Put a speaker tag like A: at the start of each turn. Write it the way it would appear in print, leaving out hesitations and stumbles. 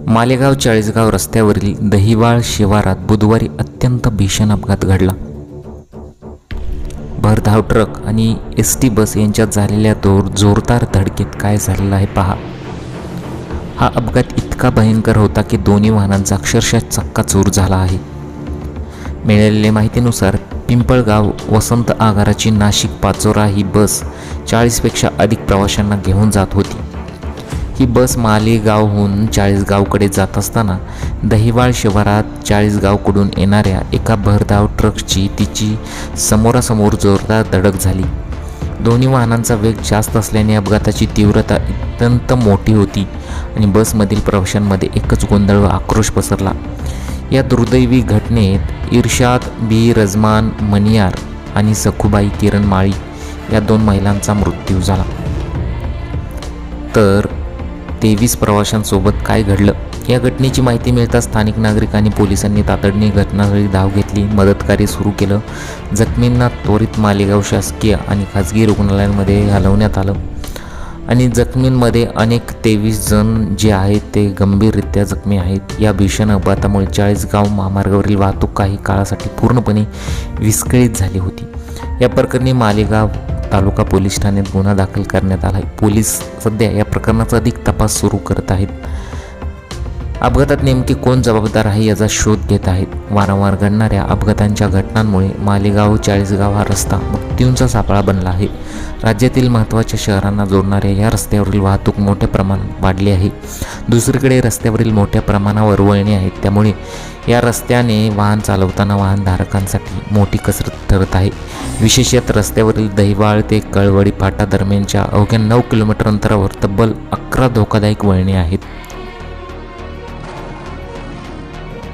A: मालेगाव चाळीसगाव रस्त्यावरील दहिवाळ शिवारात बुधवारी अत्यंत भीषण अपघात घडला। भरधाव ट्रक आणि एसटी बस यांच्यात झालेल्या जोरदार धडकेत काय झालेलं आहे पहा। हा अपघात इतका भयंकर होता की दोन्ही वाहनांचा अक्षरशः चक्काचूर झाला आहे। मिळालेल्या माहितीनुसार पिंपळगाव वसंत आगाराची नाशिक पाचोरा ही बस 40 पेक्षा अधिक प्रवाशांना घेऊन जात होती। ही बस मालेगावहून चाळीसगावकडे जात असताना दहिवाळ शिवारात चाळीसगावकडून येणाऱ्या एका भरधाव ट्रकची तिची समोरासमोर जोरदार धडक झाली। दोन्ही वाहनांचा वेग जास्त असल्याने अपघाताची तीव्रता अत्यंत मोठी होती आणि बसमधील प्रवाशांमध्ये एकच गोंधळ व आक्रोश पसरला। या दुर्दैवी घटनेत इर्शाद बी रजमान मनियार आणि सखुबाई किरण माळी या 2 महिलांचा मृत्यू झाला। तर 23 प्रवाशांसोबत काय घडलं, या घटनेची माहिती मिळताच स्थानिक नागरिक आणि पोलिसांनी तातडीने घटनास्थळी धाव घेतली, मदतकार्य सुरू केलं। जखमींना त्वरित मालेगाव शासकीय आणि खाजगी रुग्णालयांमध्ये हलवण्यात आलं आणि जखमींमध्ये अनेक 23 जण जे आहेत ते गंभीररित्या जखमी आहेत। या भीषण अपघातामुळे चाळीसगाव महामार्गावरील वाहतूक काही काळासाठी पूर्णपणे विस्कळीत झाली होती। या प्रकरणी मालेगाव तालुका पोलीस ठाण्यात गुन्हा दाखल करण्यात आला आहे। पोलीस सध्या या प्रकरणाचा अधिक तपास सुरू करत आहेत। अपघातात नेमके कोण जबाबदार आहे याचा शोध घेत आहेत। वारंवार घडणाऱ्या अपघातांच्या घटनांमुळे मालेगाव चाळीसगाव हा रस्ता मृत्यूंचा सापळा बनला आहे। राज्यातील महत्त्वाच्या शहरांना जोडणाऱ्या या रस्त्यावरील वाहतूक मोठ्या प्रमाणात वाढली आहे। दुसरीकडे रस्त्यावरील मोठ्या प्रमाणावर वळणे आहेत, त्यामुळे या रस्त्याने वाहन चालवताना वाहनधारकांसाठी मोठी कसरत ठरत आहे। विशेषतः रस्त्यावरील दहिवाळ ते कळवडी फाटा दरम्यानच्या अवघ्या 9 किलोमीटर अंतरावर तब्बल 11 धोकादायक वळणे आहेत।